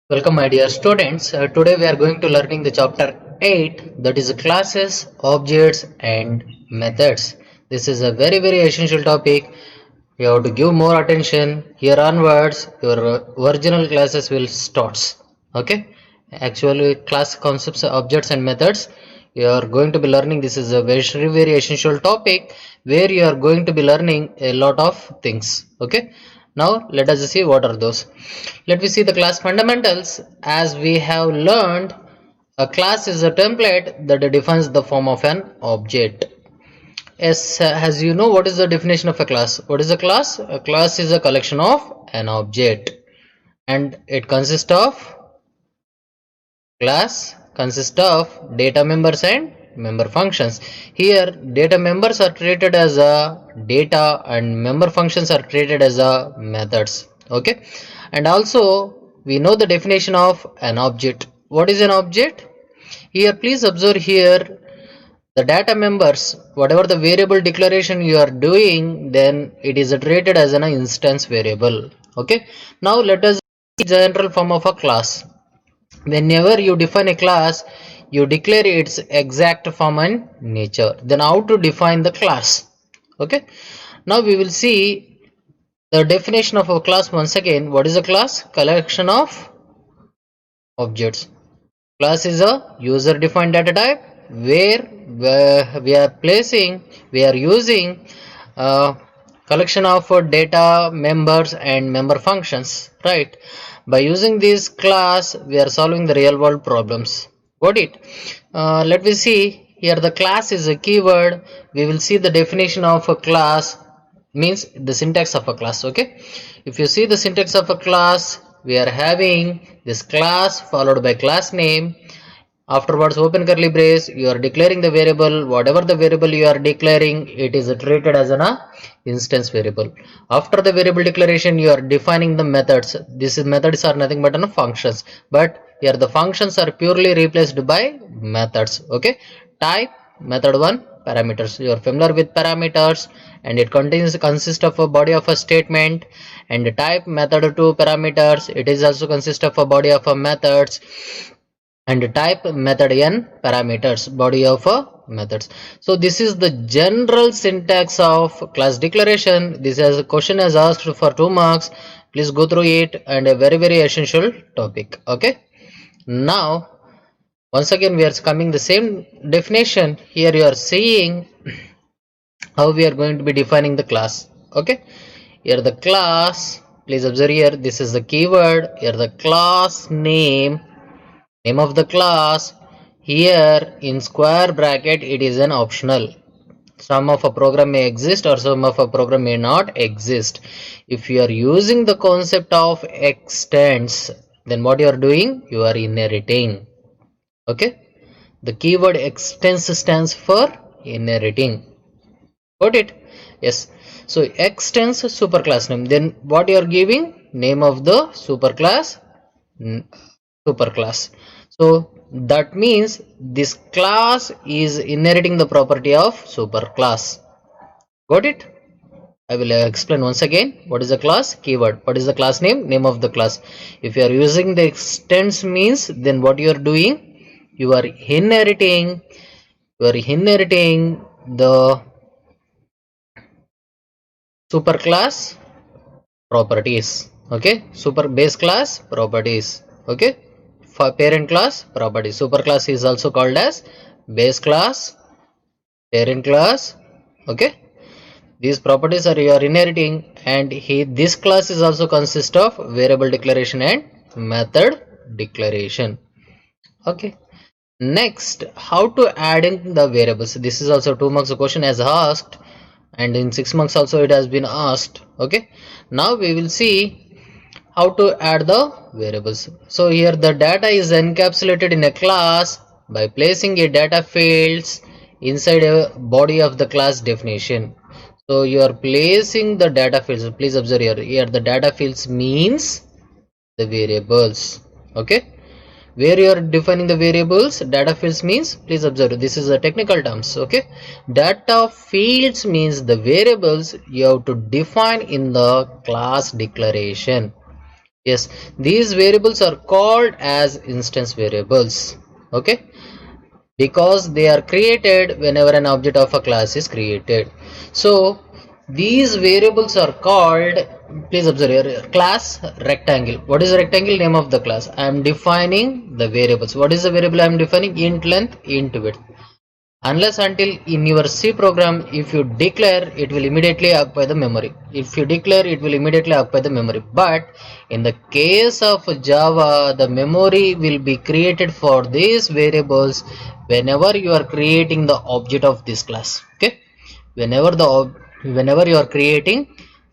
Welcome my dear students. Today we are going to learning the chapter 8, that is classes, objects and methods. This is a very essential topic. You have to give more attention. Here onwards your original classes will start. Okay. Actually class concepts, objects and methods you are going to be learning. This is a very essential topic where you are going to be learning a lot of things. Okay. Now let us see what are those. Let me see the class fundamentals. As we have learned, a class is a template that defines the form of an object. As you know, what is the definition of a class? What is a class? A class is a collection of an object, and it consists of data members and member functions. Here data members are treated as a data and member functions are treated as a methods. Okay, and also we know the definition of an object. What is an object? Here please observe here the data members, whatever the variable declaration you are doing, then it is treated as an instance variable. Okay, now let us see the general form of a class. Whenever you define a class, you declare its exact form and nature. Then how to define the class? Okay, now we will see the definition of a class once again. What is a class? Collection of objects. Class is a user defined data type where we are using collection of data members and member functions, right? By using this class we are solving the real world problems. Got it? Let me see here. The class is a keyword. We will see the definition of a class, means the syntax of a class. Okay, if you see the syntax of a class, we are having this class followed by class name. Afterwards open curly brace, you are declaring the variable. Whatever the variable you are declaring, it is treated as an instance variable. After the variable declaration, you are defining the methods. These methods are nothing but functions, but here the functions are purely replaced by methods. Okay, type method 1 parameters. You are familiar with parameters, and it consists of a body of a statement. And type method 2 parameters, it is also consists of a body of a methods. And type method n parameters, body of methods. So this is the general syntax of class declaration. This as a question is asked for 2 marks. Please go through it, and a very essential topic. Okay, now once again we are coming the same definition. Here you are seeing how we are going to be defining the class. Okay, here the class, please observe here, this is the keyword. Here the class name of the class, here in square bracket it is an optional. Some of a program may exist or some of a program may not exist. If you are using the concept of extends, then what you are doing, you are inheriting. Okay, the keyword extends stands for inheriting. Got it? Yes. So extends superclass name, then what you are giving, name of the superclass. So that means this class is inheriting the property of superclass. Got it? I will explain once again. What is the class? Keyword. What is the class name? Name of the class. If you are using the extends means, then what you are doing? You are inheriting the superclass properties. Okay, super base class properties. Okay, for parent class properties. Superclass is also called as base class, parent class. Okay, these properties are you are inheriting, and this class is also consist of variable declaration and method declaration. Okay, next, how to add in the variables. This is also 2 marks question as asked, and in 6 marks also it has been asked. Okay, now we will see how to add the variables. So here the data is encapsulated in a class by placing a data fields inside a body of the class definition. So you are placing the data fields. Please observe here the data fields means the variables. Okay, where you are defining the variables, data fields means, please observe, this is a technical terms. Okay, data fields means the variables you have to define in the class declaration. Yes, these variables are called as instance variables. Okay, because they are created whenever an object of a class is created. So these variables are called, please observe here, class rectangle. What is the rectangle? Name of the class. I am defining the variables. What is the variable I am defining? Int length, int width. Unless until in your C program, if you declare, it will immediately occupy the memory. If you declare, it will immediately occupy the memory. But in the case of Java, the memory will be created for these variables whenever you are creating the object of this class. Okay, whenever you are creating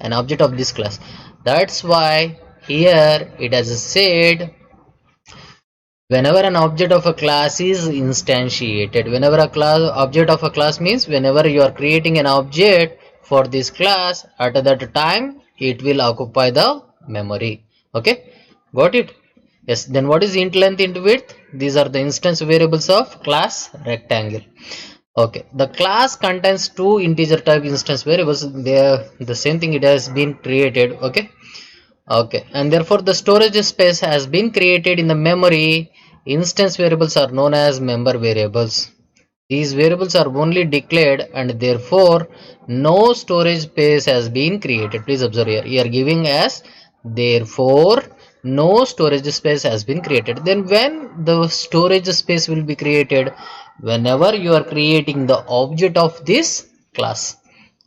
an object of this class. That's why here it has said whenever an object of a class is instantiated. Whenever a class object of a class means whenever you are creating an object for this class, at that time it will occupy the memory. Okay, got it? Yes. Then what is int length, int width? These are the instance variables of class rectangle. Okay, the class contains two integer type instance variables. They are the same thing, it has been created. Okay, okay, and therefore the storage space has been created in the memory. Instance variables are known as member variables. These variables are only declared and therefore no storage space has been created. Please observe here. You are giving as therefore no storage space has been created. Then when the storage space will be created? Whenever you are creating the object of this class.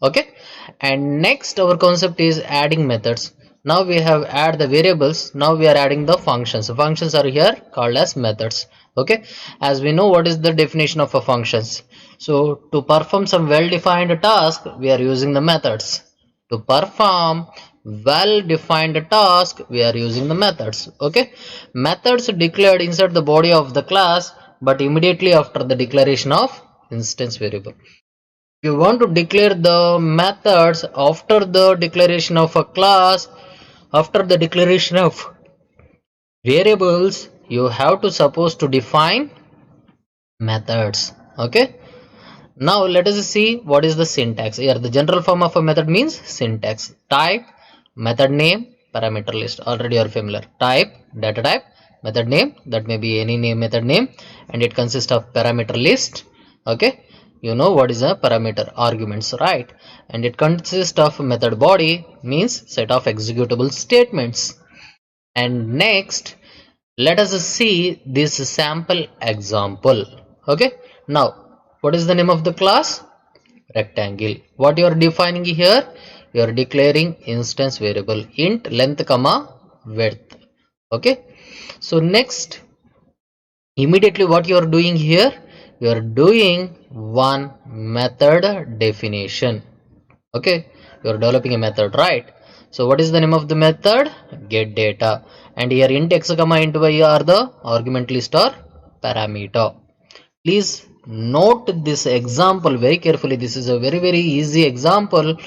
Okay, and next our concept is adding methods. Now we have add the variables, now we are adding the functions. Functions are here called as methods. Okay, as we know what is the definition of a functions. So to perform some well defined task we are using the methods. To perform well defined task we are using the methods. Okay, methods declared inside the body of the class but immediately after the declaration of instance variable. You want to declare the methods after the declaration of a class, after the declaration of variables, you have to suppose to define methods. Okay, now let us see what is the syntax. Here the general form of a method means syntax: type, method name, parameter list. Already you are familiar. Type, data type, method name, that may be any name, method name, and it consists of parameter list. Okay, you know what is a parameter, arguments, right? And it consists of method body, means set of executable statements. And next let us see this sample example. Okay, now what is the name of the class? Rectangle. What you are defining here? You are declaring instance variable int length comma width. Okay, so next immediately what you are doing here? You are doing one method definition. Okay, you are developing a method, right? So what is the name of the method? Get data. And here int x comma int y are the argument list or parameter. Please note this example very carefully. This is a very easy example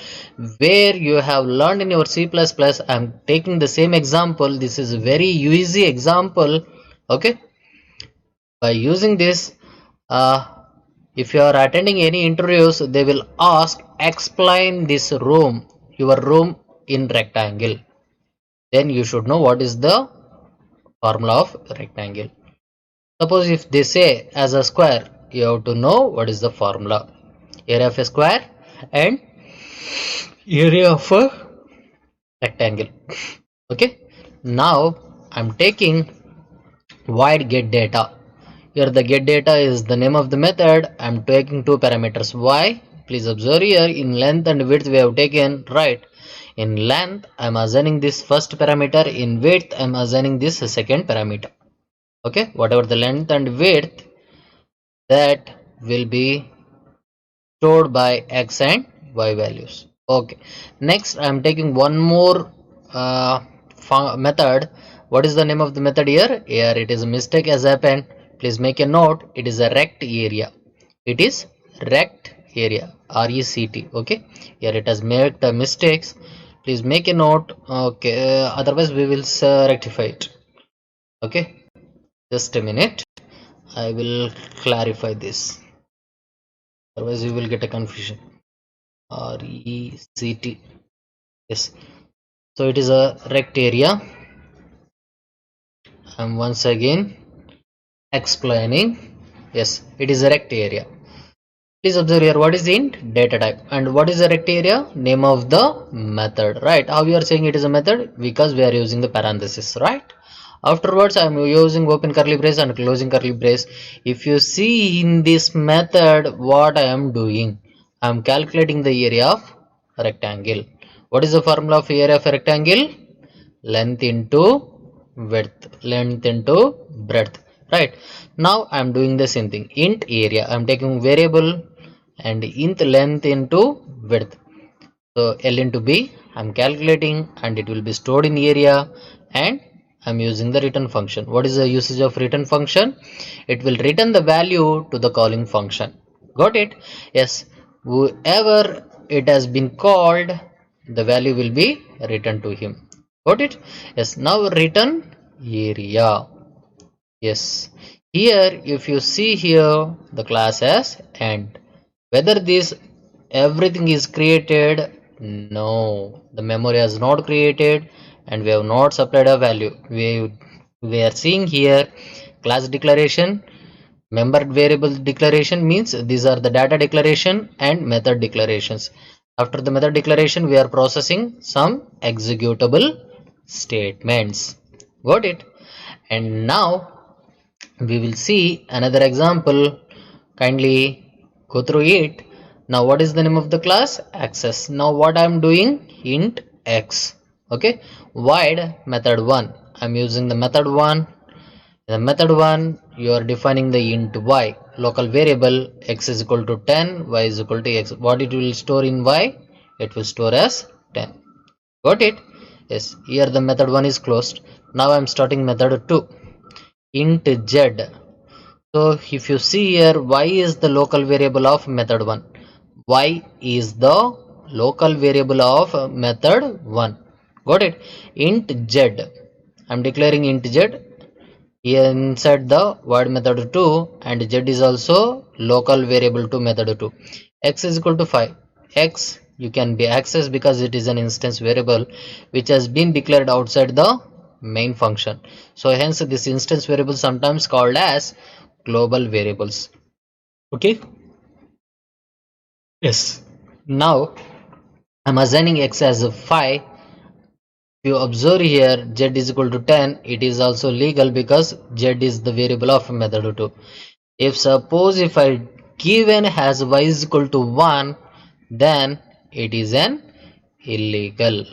where you have learned in your C++. I am taking the same example. This is a very easy example. Okay, by using this, if you are attending any interviews, they will ask explain this room, your room in rectangle. Then you should know what is the formula of rectangle. Suppose if they say as a square, you have to know what is the formula. Area of a square and area of a rectangle. Okay, now I'm taking void get data. Here the get data is the name of the method. I'm taking two parameters. Why? Please observe here, in length and width we have taken, right? In length I'm assigning this first parameter, in width I'm assigning this second parameter. Okay, whatever the length and width, that will be stored by x and y values. Okay, next I'm taking one more method. What is the name of the method here? Here it is a mistake has happened. Please make a note. It is a rect area. It is rect area, rect. Okay, here it has made the mistakes. Please make a note. Okay, otherwise we will rectify it. Okay, just a minute, I will clarify this, otherwise you will get a confusion. Rect, yes, so it is a rect area. I'm once again explaining. Yes, it is a rect area. Please observe here, what is int? Data type. And what is the rect area? Name of the method, right? How you are saying it is a method? Because we are using the parenthesis, right? Afterwards I am using open curly brace and closing curly brace. If you see in this method, what I am doing, I am calculating the area of rectangle. What is the formula of area of rectangle? Length into width, length into breadth, right? Now I am doing the same thing. Int area, I am taking variable, and int length into width. So L into B, I'm calculating, and it will be stored in area, and I'm using the return function. What is the usage of return function? It will return the value to the calling function. Got it? Yes, whoever it has been called, the value will be returned to him. Got it? Yes. Now return area. Yes, here if you see here, the class has end. Whether this everything is created? No, the memory has not created, and we have not supplied a value. We are seeing here class declaration, member variable declaration, means these are the data declaration and method declarations. After the method declaration, we are processing some executable statements. Got it? And now we will see another example. Kindly go through it. Now what is the name of the class? Access. Now what I am doing? Int x. Okay, void method 1. I'm using the method 1. In the method 1, you are defining the int y, local variable. X is equal to 10, y is equal to x. What it will store in y? It will store as 10. Got it? Yes, here the method 1 is closed. Now I am starting method 2. Int z. So if you see here, y is the local variable of method 1. Y is the local variable of method 1. Got it? Int z. I'm declaring int z here inside the void method 2, and z is also local variable to method 2. X is equal to 5. X you can be accessed because it is an instance variable which has been declared outside the main function. So hence this instance variable sometimes called as global variables. Okay. Yes. Now I'm assigning x as a 5. If you observe here, z is equal to 10. It is also legal because z is the variable of method 2. If suppose if I given has y is equal to 1, then it is an illegal.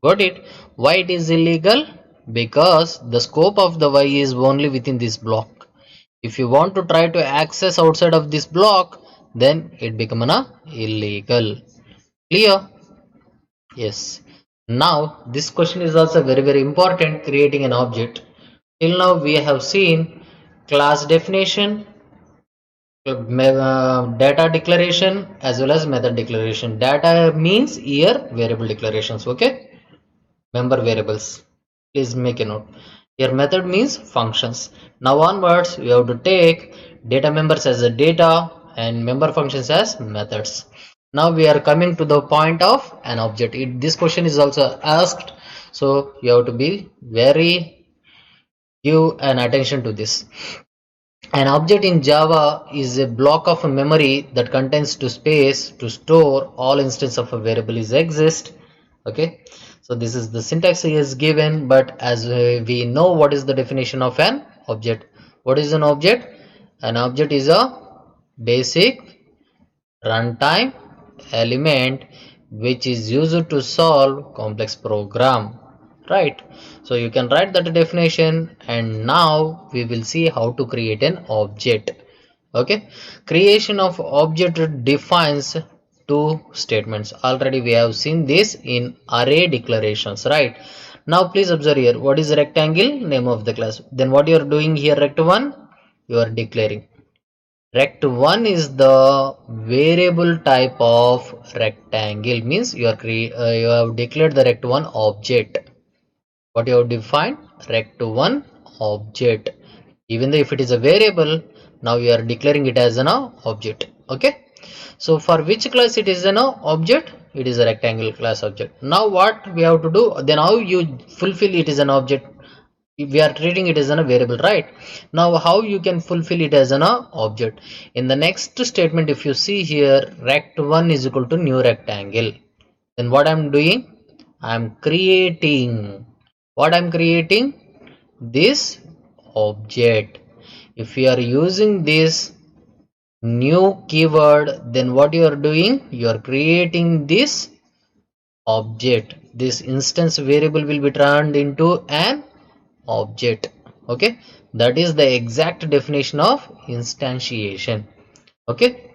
Got it? Why it is illegal? Because the scope of the y is only within this block. If you want to try to access outside of this block, then it become an illegal. Clear? Yes. Now this question is also very important, creating an object. Till now we have seen class definition, data declaration, as well as method declaration. Data means here variable declarations. Okay, member variables. Please make a note. Here method means functions. Now onwards we have to take data members as a data and member functions as methods. Now we are coming to the point of an object. This question is also asked, so you have to be very give an attention to this. An object in Java is a block of memory that contains to space to store all instances of a variable is exist. Okay, so this is the syntax is given, but as we know what is the definition of an object. What is an object? An object is a basic runtime element which is used to solve complex program, right? So you can write that definition, and now we will see how to create an object. Okay, creation of object defines two statements. Already we have seen this in array declarations, right? Now please observe here, what is rectangle? Name of the class. Then what you are doing here, rect1, you are declaring. Rect1 is the variable type of rectangle, means you have declared the rect1 object. What you have defined? Rect1 object. Even though if it is a variable, now you are declaring it as an object. Okay, so for which class it is an object? It is a rectangle class object. Now what we have to do, then how you fulfill it is an object? we are treating it as a variable, right? Now how you can fulfill it as an object? In the next statement, if you see here, rect1 is equal to new rectangle, then what I'm doing, I'm creating, what I'm creating, this object. If you are using this new keyword, then what you are doing, you are creating this object. This instance variable will be turned into an object. Okay, that is the exact definition of instantiation. Okay,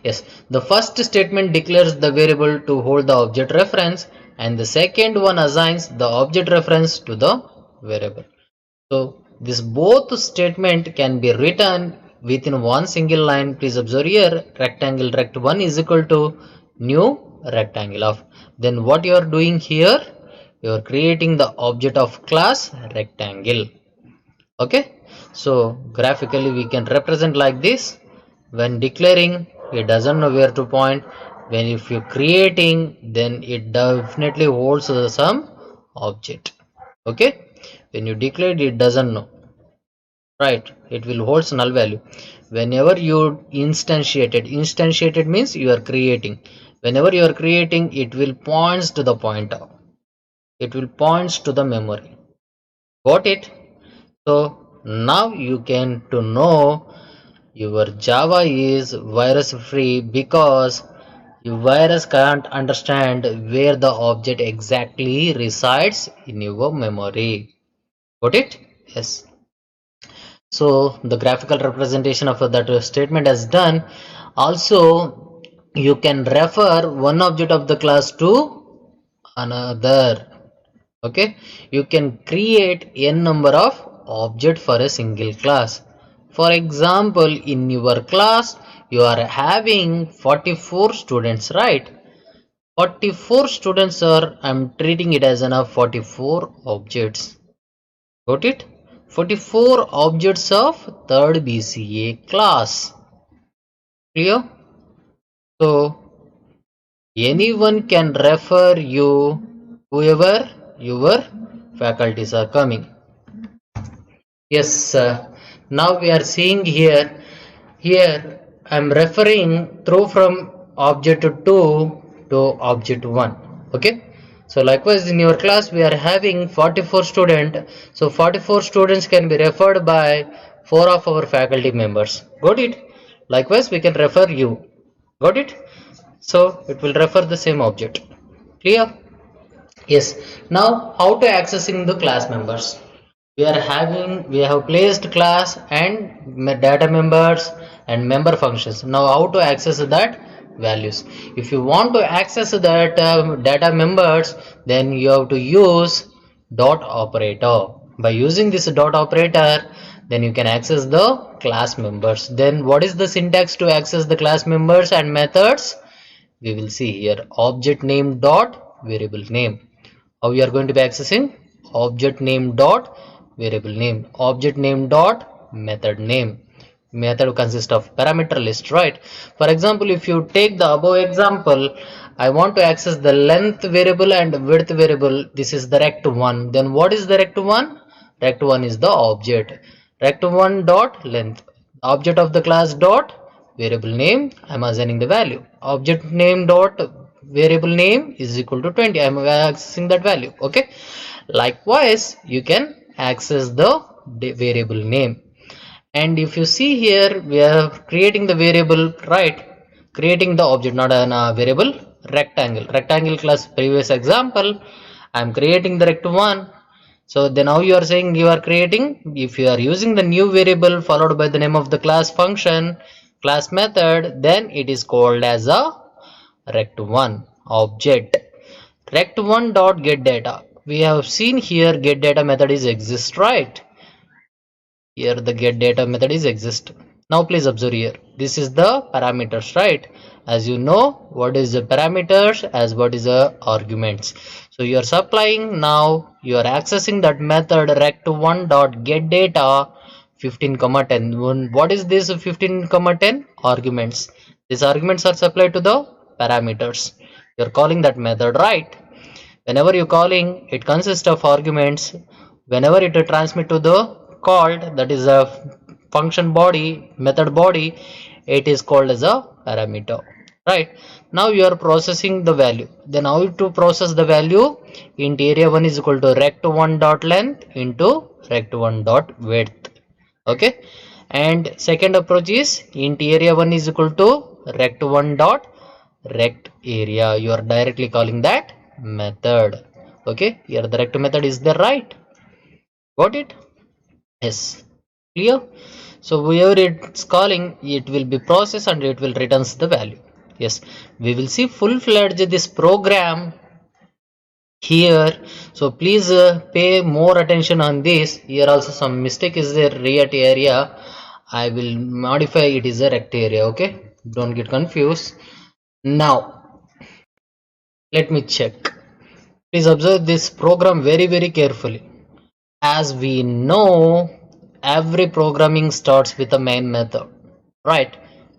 yes, the first statement declares the variable to hold the object reference, and the second one assigns the object reference to the variable. So this both statement can be written within one single line. Please observe here, rectangle rect1 is equal to new rectangle of, then what you are doing here, you are creating the object of class rectangle. Okay, so graphically we can represent like this. When declaring, it doesn't know where to point. When if you're creating, then it definitely holds some object. Okay, when you declare, it doesn't know, right? It will hold null value. Whenever you instantiated means you are creating. Whenever you are creating, it will points to the pointer, it will points to the memory. Got it? So now you can to know your Java is virus free, because your virus can't understand where the object exactly resides in your memory. Got it? Yes. So the graphical representation of that statement is done. Also, you can refer one object of the class to another. Okay, you can create n number of object for a single class. For example, in your class you are having 44 students, right? 44 students are, I'm treating it as enough 44 objects. Got it? 44 objects of third BCA class. Clear? So anyone can refer you whoever your faculties are coming. Yes, now we are seeing here I'm referring through from object 2 to object 1. Okay, so likewise in your class we are having 44 students, so 44 students can be referred by 4 of our faculty members. Got it? Likewise we can refer you. Got it? So it will refer the same object. Clear? Yes. Now how to accessing the class members? We have placed class and data members and member functions. Now how to access that values? If you want to access that data members, then you have to use dot operator. By using this dot operator, then you can access the class members. Then what is the syntax to access the class members and methods? We will see here, object name dot variable name. How we are going to be accessing? Object name dot variable name, object name dot method name. Method consists of parameter list, right? For example, if you take the above example, I want to access the length variable and width variable. This is the rect1. Then what is the rect1? Rect1 is the object. Rect1 dot length, object of the class dot variable name, I'm assigning the value. Object name dot variable name is equal to 20, I'm accessing that value. Okay, likewise you can access the variable name. And if you see here, we are creating the variable, right? Creating the object, not a variable. Rectangle class, previous example, I'm creating the rect1. So then now you are saying you are creating, if you are using the new variable followed by the name of the class function, class method, then it is called as a rect1 object. Rect1 dot get data, we have seen here get data method is exist, right? Here the get data method is exist. Now please observe here, this is the parameters, right? As you know what is the parameters as what is the arguments. So you are supplying, now you are accessing that method rect1 dot get data 15 comma 10. What is this 15 comma 10? Arguments. These arguments are supplied to the parameters. You are calling that method, right? Whenever you calling, it consists of arguments whenever it transmit to the called, that is a function body, method body, it is called as a parameter, right? Now you are processing the value. Then how to process the value? Int area1 is equal to rect1 dot length into rect1 dot width. Okay, and second approach is int area1 is equal to rect1 dot rect area. You are directly calling that method. Okay, here the rect method is there, right? Got it? Yes. Clear? So wherever it's calling, it will be processed and it will returns the value. Yes, we will see full-fledged this program here. So please pay more attention on this. Here also some mistake is there, rect area. I will modify it is a rect area. Okay, don't get confused. Now let me check. Please observe this program very carefully. As we know, every programming starts with a main method, right?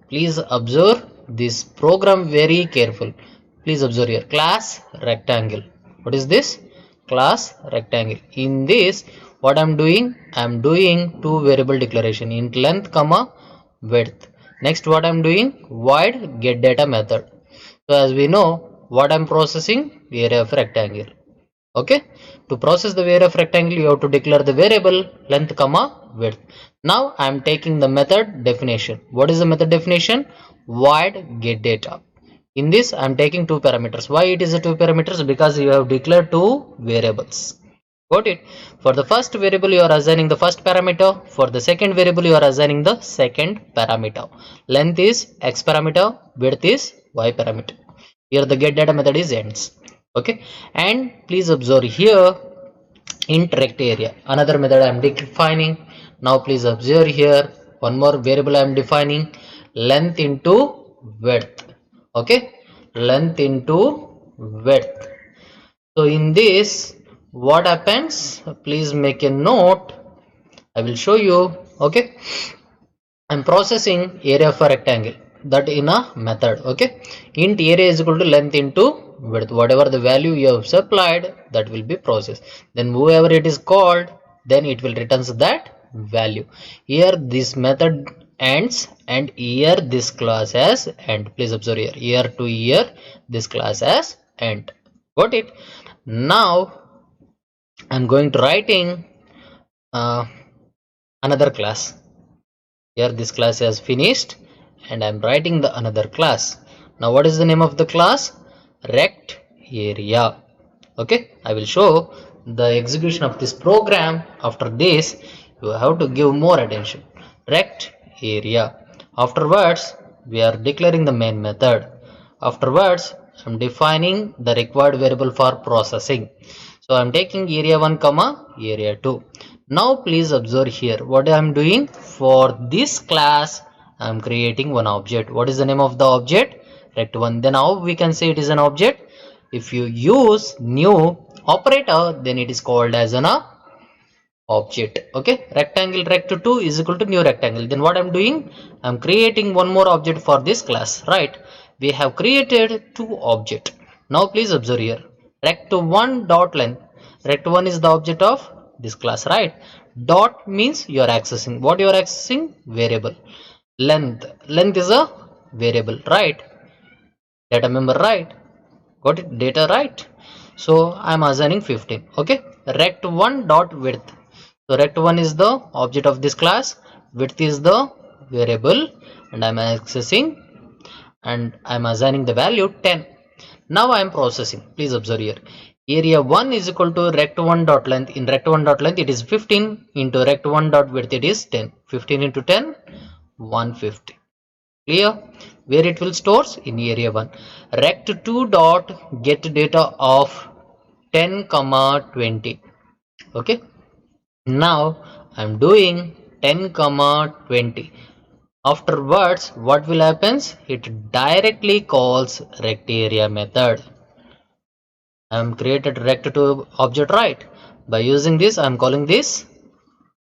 Please observe this program very careful. Please observe here, class rectangle. What is this? Class rectangle. In this, what I'm doing? I'm doing two variable declaration, int length comma width. Next, what I'm doing? Void get data method. So as we know, what I'm processing? Area of rectangle. Okay, to process the area of rectangle, you have to declare the variable length comma width. Now I am taking the method definition. What is the method definition? Void get data. In this I am taking two parameters. Why it is a two parameters? Because you have declared two variables. Got it? For the first variable you are assigning the first parameter. For the second variable you are assigning the second parameter. Length is x parameter, width is y parameter. Here the get data method is ends. Okay, and please observe here int rect area, another method I am defining. Now please observe here one more variable I am defining, length into width. Okay, length into width. So in this what happens, please make a note, I will show you. Okay, I'm processing area of a rectangle, that in a method. Okay, int area is equal to length into width. Whatever the value you have supplied, that will be processed. Then whoever it is called, then it will returns that value. Here this method ends and here this class as end. Please observe here, here to here this class as end. Got it? Now I'm going to writing uh, another class. Here this class has finished and I'm writing the another class. Now what is the name of the class? Rect area. Okay, I will show the execution of this program. After this you have to give more attention. Rect area. Afterwards we are declaring the main method. Afterwards I'm defining the required variable for processing. So I'm taking area1 comma area2. Now please observe here what I am doing. For this class I am creating one object. What is the name of the object? Rect1. Then how we can say it is an object? If you use new operator, then it is called as an object. Okay, rectangle rect2 is equal to new rectangle. Then what I'm doing, I'm creating one more object for this class, right? We have created two object. Now please observe here, rect1 dot length. Rect1 is the object of this class, right? Dot means you are accessing, what you are accessing? Variable. Length is a variable, right? Data member, right? Got it? Data, right? So I'm assigning 15. Okay, rect1 dot width. So rect1 is the object of this class, width is the variable, and I'm accessing and I'm assigning the value 10. Now I'm processing. Please observe here, area1 is equal to rect1 dot length. In rect1 dot length it is 15 into rect1 dot width it is 10. 15 into 10, 150. Clear? Where it will stores? In area1. Rect2 dot get data of 10 comma 20. Okay, now I'm doing 10 comma 20. Afterwards what will happens? It directly calls rect area method. I am created rect2 object, right? By using this I am calling this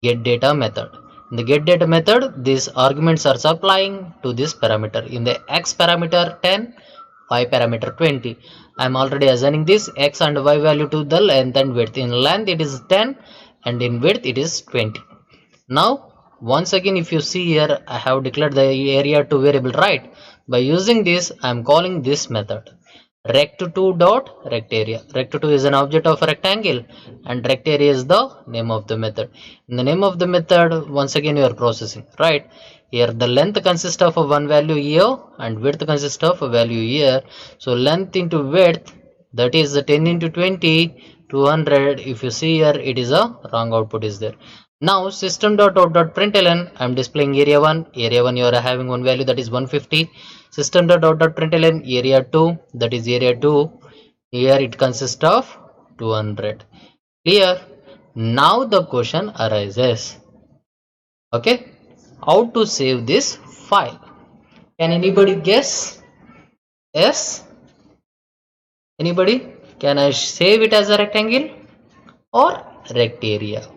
get data method. In the get data method, these arguments are supplying to this parameter. In the x parameter 10, y parameter 20. I am already assigning this x and y value to the length and width. In length it is 10, and in width it is 20. Now once again, if you see here, I have declared the area to variable, right? By using this, I am calling this method rect2 dot rect area. Rect2 is an object of a rectangle and rect area is the name of the method. In the name of the method, once again you are processing, right? Here the length consists of one value here and width consists of a value here. So length into width, that is 10 into 20, 200. If you see here, it is a wrong output is there. Now system.out.println, I am displaying area 1 you are having one value, that is 150. System.out.println area 2, that is area 2, here it consists of 200. Clear? Now the question arises, okay, how to save this file? Can anybody guess? Yes, anybody? Can I save it as a rectangle or rect area?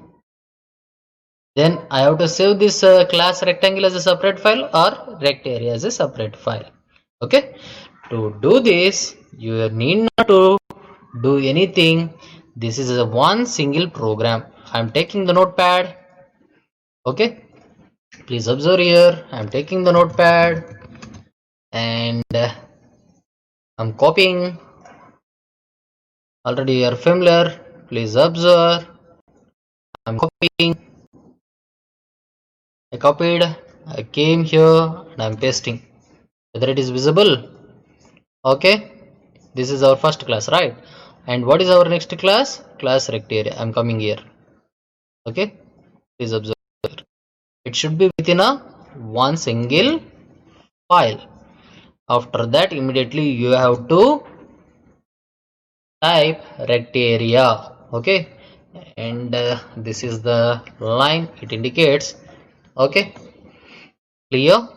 Then I have to save this class rectangle as a separate file or rect area as a separate file. Okay, to do this you need not to do anything. This is a one single program. I am taking the notepad. Okay, please observe here, I am taking the notepad and I'm copying. Already you are familiar, please observe. I'm copying, I copied, I came here and I'm pasting. Whether it is visible? Okay, this is our first class, right? And what is our next class? Class rect area. I'm coming here. Okay, please observe, it should be within a one single file. After that, immediately you have to type rect area. Okay, and this is the line it indicates. Okay, clear?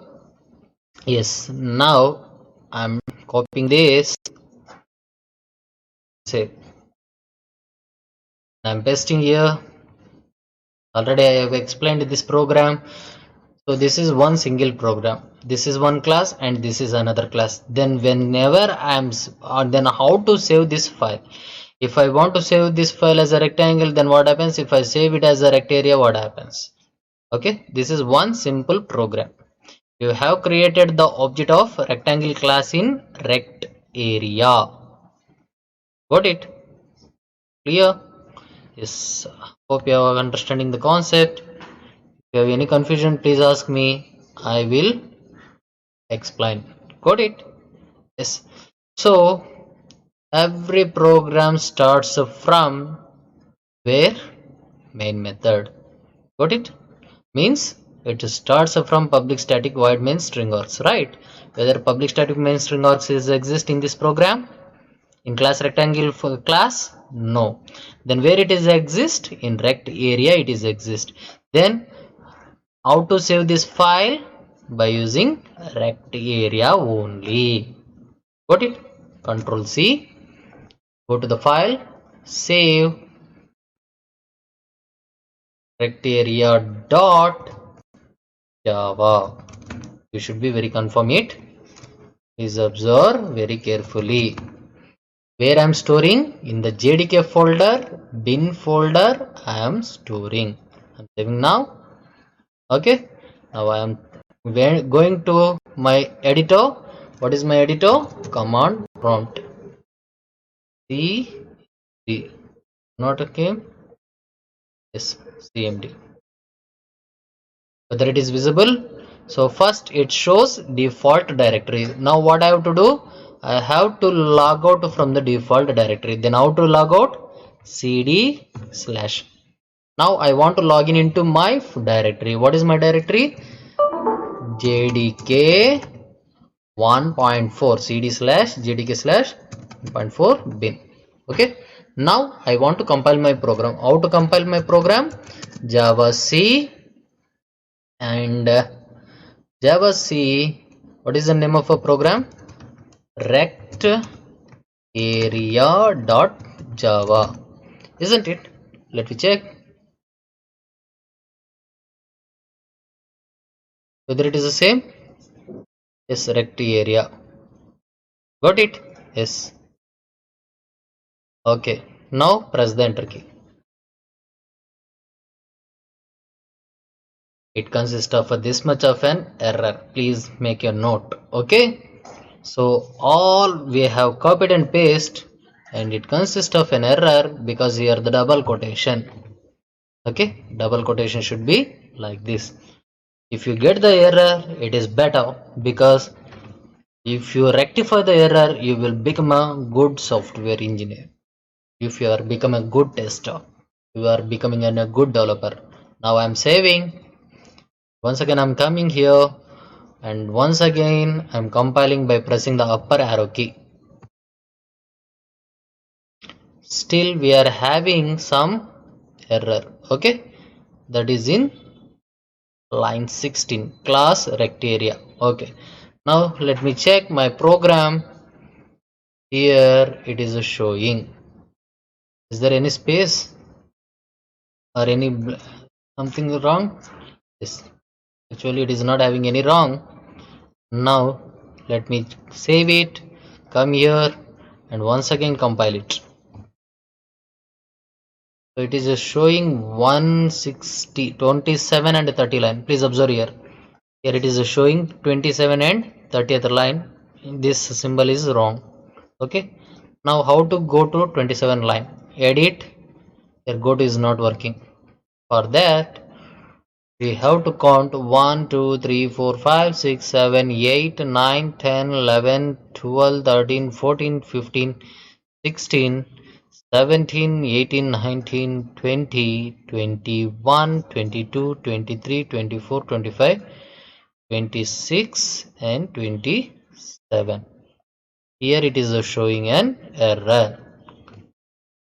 Yes, now I'm copying this, say I'm pasting here. Already I have explained this program. So this is one single program, this is one class and this is another class. Then whenever I'm then how to save this file? If I want to save this file as a rectangle, then what happens? If I save it as a rect area, what happens? Okay, this is one simple program. You have created the object of rectangle class in rect area. Got it? Clear? Yes, hope you are understanding the concept. If you have any confusion, please ask me, I will explain. Got it? Yes. So every program starts from where? Main method. Got it? Means it starts from public static void main string args, right? Whether public static main string args is exist in this program in class rectangle for class? No. Then where it is exist? In rect area it is exist. Then how to save this file? By using rect area only. Got it? Control C, go to the file, save rect area dot java. You should be very confirm it. Please observe very carefully. Where I am storing? In the JDK folder, bin folder I am storing. I'm saving now. Okay, now I am going to my editor. What is my editor? Command prompt cd, not okay, yes, cmd. Whether it is visible? So first it shows default directory. Now what I have to do? I have to log out from the default directory. Then how to log out? cd slash. Now I want to log in into my directory. What is my directory? jdk 1.4 cd slash jdk slash 1.4 bin. Okay, now I want to compile my program. How to compile my program? Java C and Java C. What is the name of a program? Rect area dot java, isn't it? Let me check whether it is the same. Yes, rect area. Got it? Yes. Okay, now press the enter key. it consists of this much of an error. Please make a note. Okay, so all we have copied and paste, and it consists of an error because here the double quotation. Okay, double quotation should be like this. If you get the error, it is better, because if you rectify the error, you will become a good software engineer. If you are become a good tester, you are becoming a good developer. Now I am saving. Once again I'm coming here, and once again I'm compiling by pressing the upper arrow key. Still we are having some error. Okay, that is in line 16, class rect area. Okay, now let me check my program. Here it is showing. Is there any space or any something wrong? Yes, actually it is not having any wrong. Now let me save it, come here, and once again compile it. So it is showing 160, 27 and 30 line. Please observe here. Here it is showing 27 and 30th line. This symbol is wrong. Okay, now how to go to 27 line? Edit. Here go to is not working. For that we have to count 1 2 3 4 5 6 7 8 9 10 11 12 13 14 15 16 17 18 19 20 21 22 23 24 25 26 and 27. Here it is showing an error.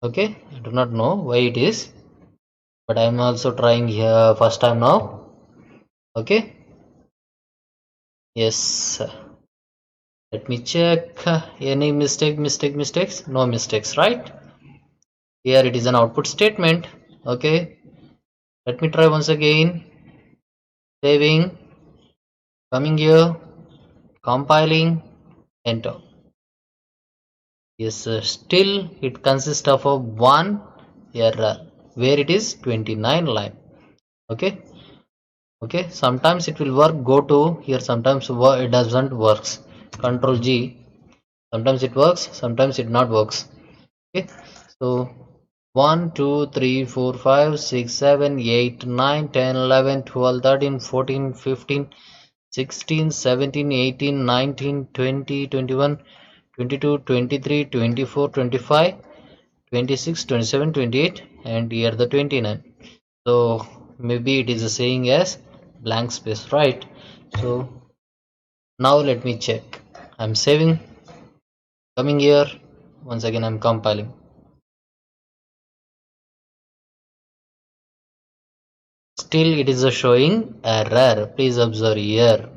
Okay, I do not know why it is, but I am also trying here first time now. Okay, yes, let me check. Any mistakes? No mistakes, right? Here it is an output statement. Okay, let me try once again. Saving, coming here, compiling, enter. Yes, still it consists of a one error where it is 29 line. Okay, okay, sometimes it will work. Go to here, sometimes it doesn't works. Control G, sometimes it works, sometimes it not works. Okay, so 1 2 3 4 5 6 7 8 9 10 11 12 13 14 15 16 17 18 19 20 21 22 23 24 25 26 27 28, and here the 29. So maybe it is saying as blank space, right? So now let me check. I'm saving, coming here, once again I'm compiling. Still it is showing error. Please observe here.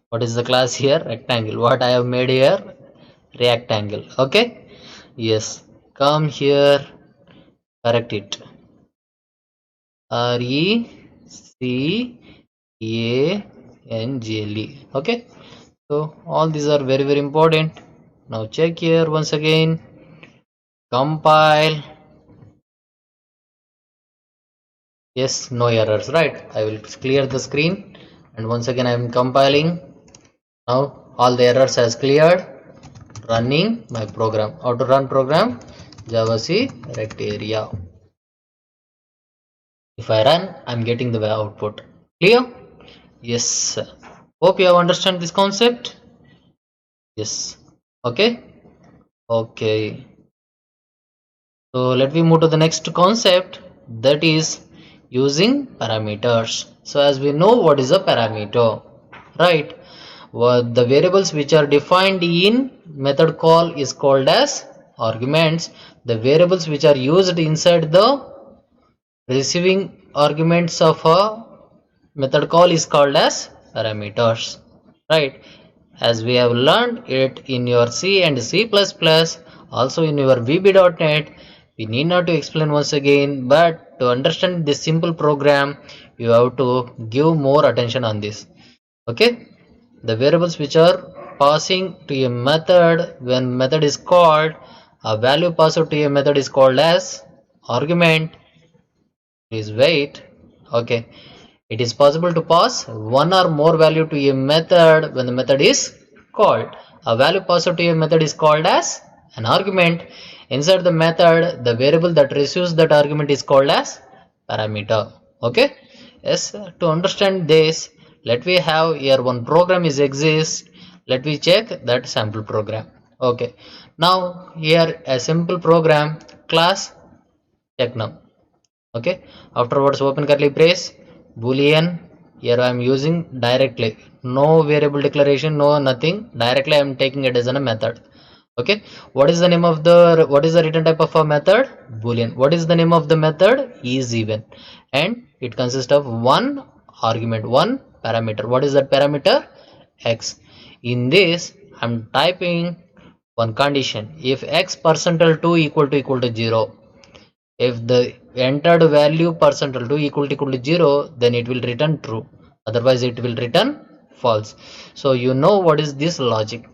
What is the class here? Rectangle. What I have made here? Rectangle. Okay, yes, come here, correct it. RECANGLE. Okay, so all these are very important. Now check here once again, compile. Yes, no errors, right? I will clear the screen, and once again I am compiling. Now all the errors has cleared. Running my program. How to run program? Javac rect area. If I run, I'm getting the output. Clear? Yes. Hope you have understand this concept. Yes. Okay. Okay. So let me move to the next concept, that is using parameters. So as we know what is a parameter, right? The variables which are defined in method call is called as arguments. The variables which are used inside the receiving arguments of a method call is called as parameters, right? As we have learned it in your C and C++, also in your VB.NET, we need not to explain once again, but to understand this simple program you have to give more attention on this. Okay, the variables which are passing to a method when method is called, a value passed to a method is called as argument. Please wait. Okay, It is possible to pass one or more value to a method when the method is called. A value passed to a method is called as an argument. Inside the method, the variable that receives that argument is called as parameter. Okay? Yes, to understand this, let we have here one program is exists. Let me check that sample program. Okay. Now here a simple program class check num. Okay, afterwards open curly brace boolean. Here I am using directly, no variable declaration, no nothing, directly I am taking it as a method. Okay, what is the name of the, what is the return type of a method? Boolean. What is the name of the method? Is even, and it consists of one argument, one parameter. What is that parameter? X. In this I'm typing one condition: if x percentile 2 equal to 0, if the entered value percentile 2 equal to 0, then it will return true, otherwise it will return false. So you know what is this logic,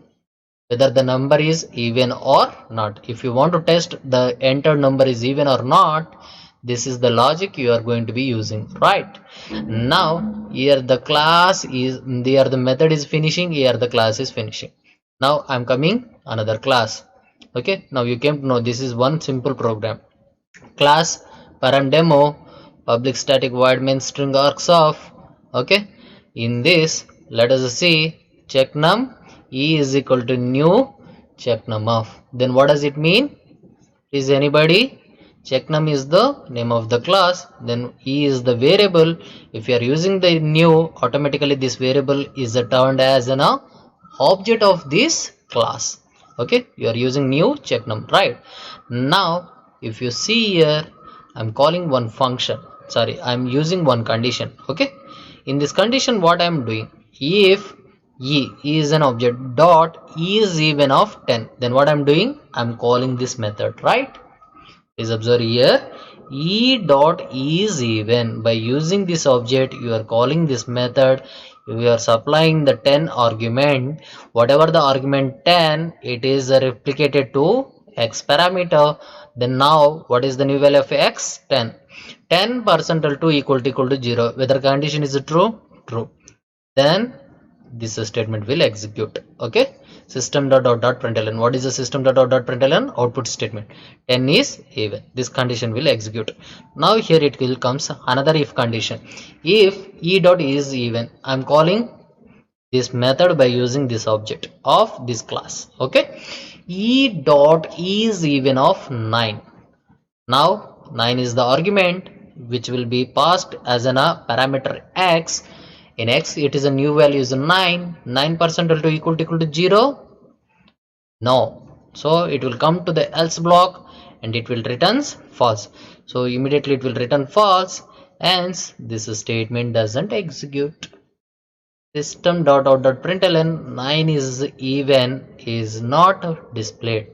whether the number is even or not. If you want to test the entered number is even or not, this is the logic you are going to be using, right? Now here the class is there, the method is finishing, here the class is finishing. Now I'm coming another class. Okay, now you came to know this is one simple program. Class param demo public static void main string args of. Okay, in this let us see check num e is equal to new check num of. Then what does it mean? Is anybody? Check num is the name of the class, then e is the variable. If you are using the new, automatically this variable is turned as an object of this class. Okay, you are using new check num, right? Now if you see here, I'm calling one function, sorry, I'm using one condition. Okay, in this condition what I'm doing, if e is an object dot is even of 10, then what I'm doing, I'm calling this method, right? Please observe here, e dot is even. By using this object you are calling this method, you are supplying the 10 argument, whatever the argument 10, it is replicated to x parameter. Then now what is the new value of x? 10. 10 percentile 2 equal to 0, whether condition is true, true, then this statement will execute. Okay, system dot println. What is the system dot println? Output statement. 10 is even, this condition will execute. Now here it will comes another if condition. If e dot is even, I'm calling this method by using this object of this class. Okay, e dot is even of 9. Now 9 is the argument which will be passed as a parameter x. In x it is a new value is 9. 9 percentile 2 equal to 0. No, so it will come to the else block and it will returns false. So immediately it will return false, hence this statement doesn't execute. System dot println 9 is even is not displayed.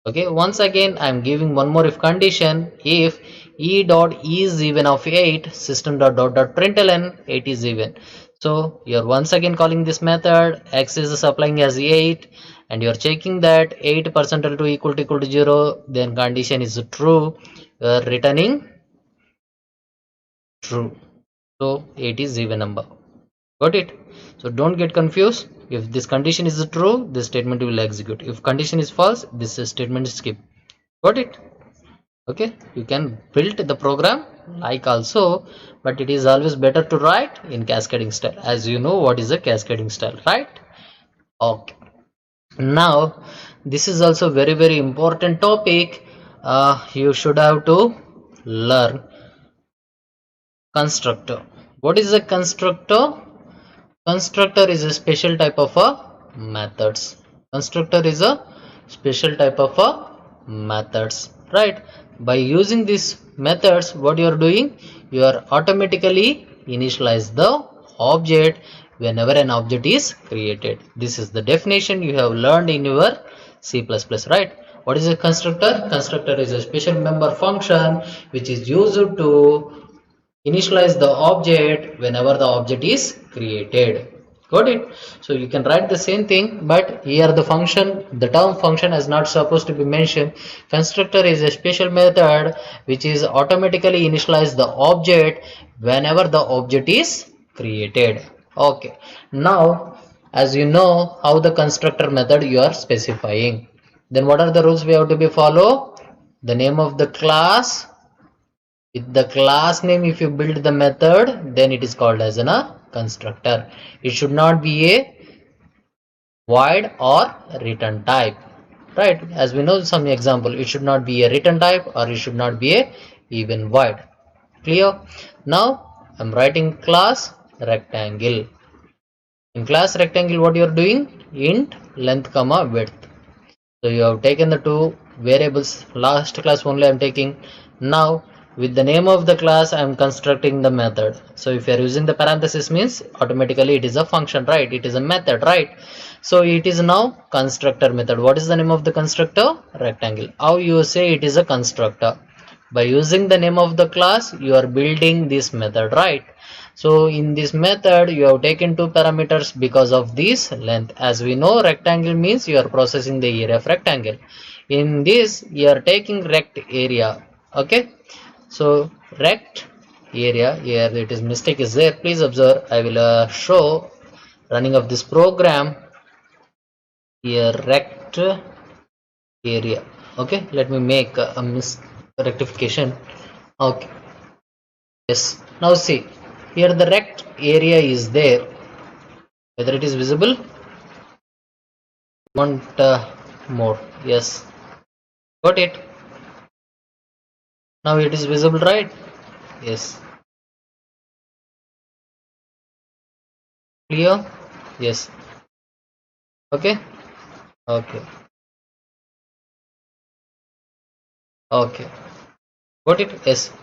Okay, once again I'm giving one more if condition. If e dot is even of 8, system dot println 8 is even. So you're once again calling this method, x is supplying as 8, and you're checking that 8 percentile 2 equal to 0, then condition is true, you're returning true. So 8 is even number. Got it? So don't get confused. If this condition is true, this statement will execute. If condition is false, this statement is skip. Got it? Okay, you can build the program like also, but it is always better to write in cascading style, as you know what is a cascading style, right? Okay, now this is also very important topic. You should have to learn constructor. What is a constructor? Constructor is a special type of a methods. Constructor is a special type of a methods, right? By using these methods, what you are doing, you are automatically initialize the object whenever an object is created. This is the definition you have learned in your C++, right? What is a constructor? Constructor is a special member function which is used to initialize the object whenever the object is created. Got it? So you can write the same thing, but here the term function is not supposed to be mentioned. Constructor is a special method which is automatically initialize the object whenever the object is created. Okay. Now, as you know how the constructor method you are specifying, then what are the rules we have to be follow? The name of the class. With the class name, if you build the method, then it is called as a constructor. It should not be a void or return type, right? As we know some example, it should not be a return type or it should not be a even void. Clear? Now I'm writing class rectangle. In class rectangle, what you are doing? Int length comma width. So you have taken the two variables. Last class only I am taking. Now with the name of the class I am constructing the method. So if you are using the parenthesis means automatically it is a function, right? It is a method, right? So it is now constructor method. What is the name of the constructor? Rectangle. How you say it is a constructor? By using the name of the class you are building this method, right? So in this method you have taken two parameters because of this length. As we know, rectangle means you are processing the area of rectangle. In this you are taking rect area. Okay, so rect area, here it is mistake is there, please observe. I will show running of this program. Here rect area. Okay, let me make a rectification. Okay, yes, now see, here the rect area is there. Whether it is visible? Want more? Yes, got it. Now it is visible, right? Yes, clear? Yes. Okay, okay, okay, got it. Yes,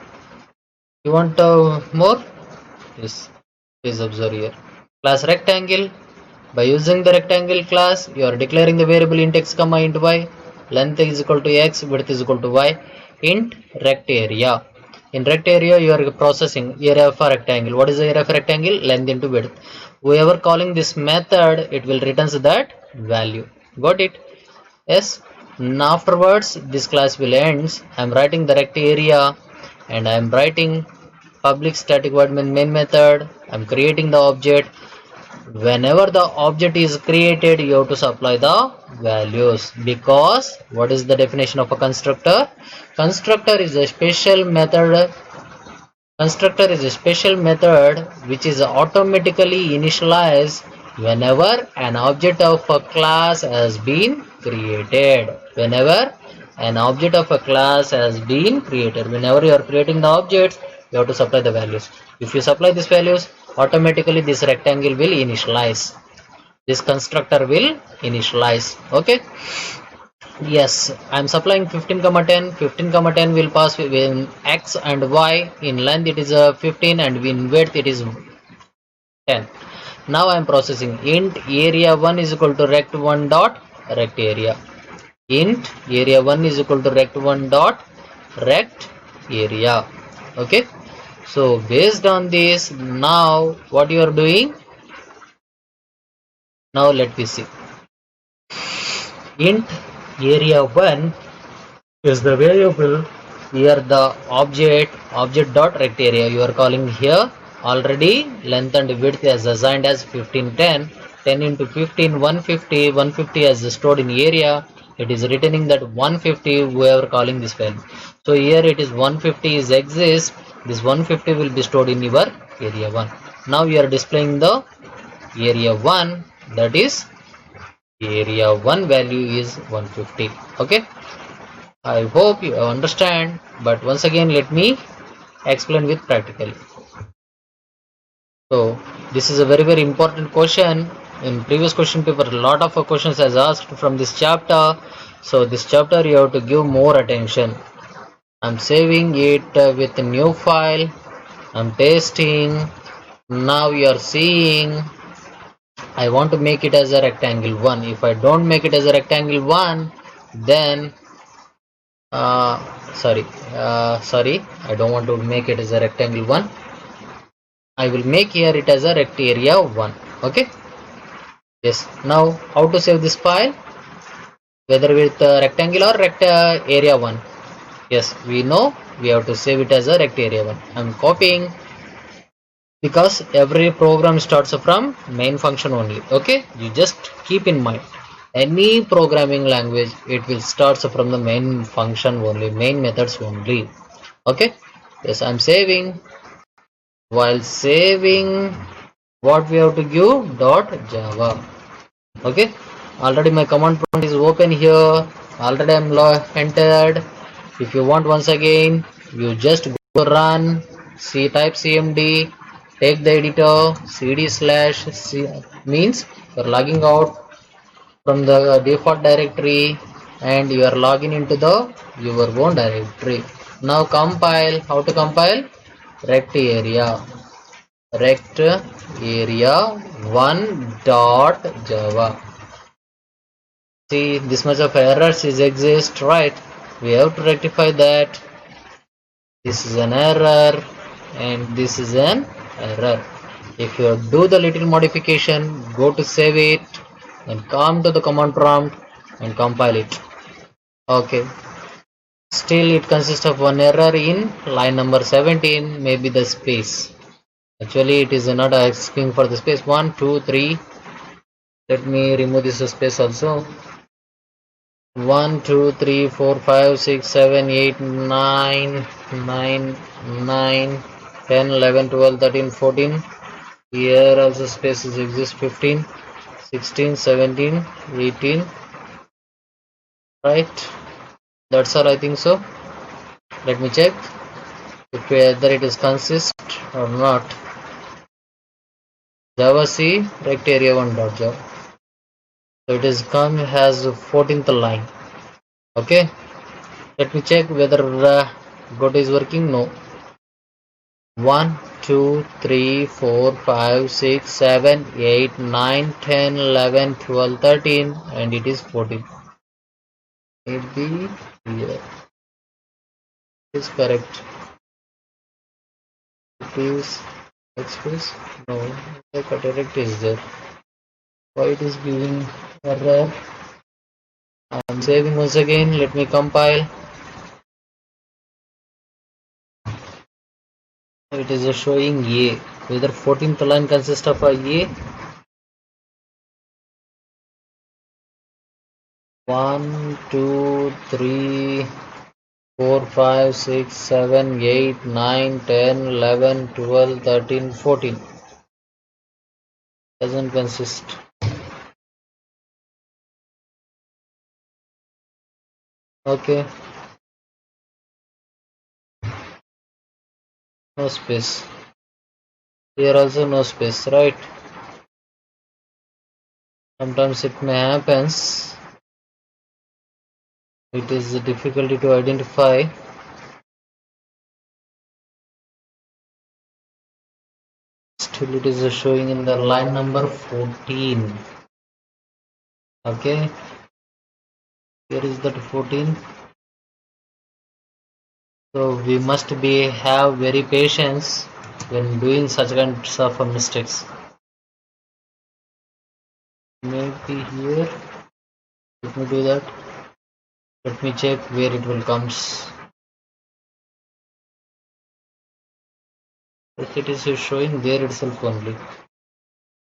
you want more? Yes, please observe here. Class rectangle. By using the rectangle class, you are declaring the variable int x comma int y. Length is equal to x, width is equal to y. Int rect area. In rect area, you are processing area of a rectangle. What is the area of a rectangle? Length into width. Whoever calling this method, it will return that value. Got it? Yes. Now afterwards, this class will end. I am writing the rect area, and I am writing public static void main method. I am creating the object. Whenever the object is created, you have to supply the values, because what is the definition of a constructor? Constructor is a special method. Constructor is a special method which is automatically initialized whenever an object of a class has been created. Whenever an object of a class has been created, whenever you are creating the objects, you have to supply the values. If you supply these values, automatically this rectangle will initialize. This constructor will initialize. Okay. Yes, I am supplying 15 comma 10. 15 comma 10 will pass in x and y. In length it is 15 and in width it is 10. Now I am processing int area 1 is equal to rect 1 dot rect area. Int area 1 is equal to rect 1 dot rect area. Okay. So based on this, now what you are doing? Now let me see. Int area 1 is the variable. Here the object dot rect area you are calling here. Already length and width is assigned as 15 10. 10 into 15 150. 150 is stored in area. It is returning that 150 whoever calling this value. So here it is 150 is exists. This 150 will be stored in your area 1. Now we are displaying the area 1, that is area 1 value is 150. Okay, I hope you understand, but once again let me explain with practically. So this is a very important question. In previous question paper, a lot of questions as asked from this chapter. So this chapter you have to give more attention. I'm saving it with a new file. I'm pasting. Now you are seeing. I want to make it as a rectangle 1. If I don't make it as a rectangle 1, then sorry, I don't want to make it as a rectangle 1. I will make here it as a rect area 1. Okay, Yes. Now how to save this file, whether with rectangle or area 1? Yes, we know we have to save it as a rect area 1. I'm copying because every program starts from main function only. Okay, you just keep in mind, any programming language, it will start from the main function only, main methods only. Okay, yes, I'm saving. While saving, what we have to give dot java. Okay, already my command prompt is open here, already I'm entered. If you want once again, you just go run, type cmd, take the editor, cd slash c, means you're logging out from the default directory and you are logging into the your own directory. Now compile. How to compile? Rect area, rect area 1 dot java. See, this much of errors is exist, right? We have to rectify that. This is an error and this is an error. If you do the little modification, go to save it and come to the command prompt and compile it. Okay, still it consists of one error in line number 17, maybe the space. Actually it is not asking for the space. 1 2 3, let me remove this space also. 1 2 3 4 5 6 7 8 9 9 9 10 11 12 13 14. Here also spaces exist. 15 16 17 18, right? That's all, I think so. Let me check if whether it is consist or not. Java C rect area 1 dot java. So it is come has 14th line. Okay, let me check whether GOT is working. No. 1 2 3 4 5 6 7 8 9 10 11 12 13, and it is 14. Maybe here it is correct. It is space. No, the correct is there. Why it is giving error? I'm saving once again. Let me compile. It is showing A. Whether 14th line consists of a A. 1 2 3 4 5 6 7 8 9 10 11 12 13 14. Doesn't consist. Okay, no space. Here also no space, right? Sometimes it may happens. It is a difficulty to identify. Still it is showing in the line number 14. Okay, here is that 14. So we must have very patience when doing such kinds of mistakes. Maybe here, let me do that. Let me check where it will comes. If it is showing there itself only.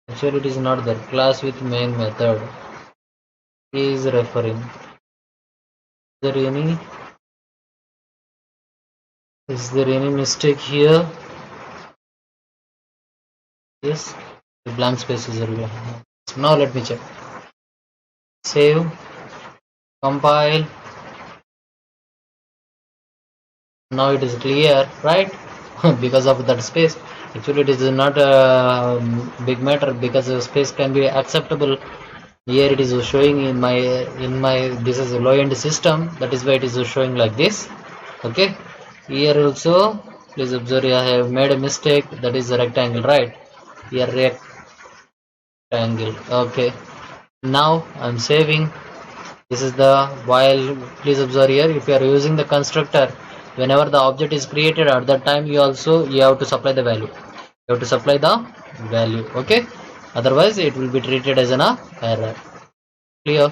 Actually it is not there. Class with main method is referring. Is there any mistake here? Yes, the blank space is there. Now let me check. Save, compile. Now it is clear, right? Because of that space. Actually it is not a big matter because the space can be acceptable. Here it is showing in my this is a low end system, that is why it is showing like this. Okay, here also please observe, I have made a mistake, that is a rectangle, right? Here rectangle. Okay, now I'm saving. This is the while, please observe here, if you are using the constructor, whenever the object is created, at that time you have to supply the value. Okay, otherwise it will be treated as an error. Clear?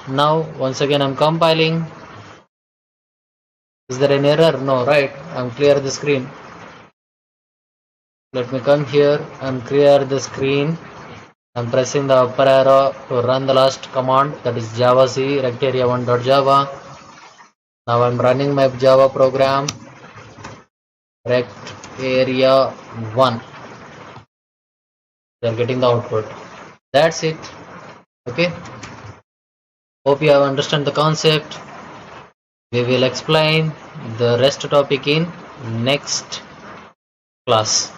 Now once again I'm compiling. Is there an error? No, right? I'm clear the screen. Let me come here and clear the screen. I'm pressing the upper arrow to run the last command, that is javac rectarea1.java. Now I'm running my Java program, rectarea1. They're getting the output. That's it. Okay. Hope you have understood the concept. We will explain the rest topic in next class.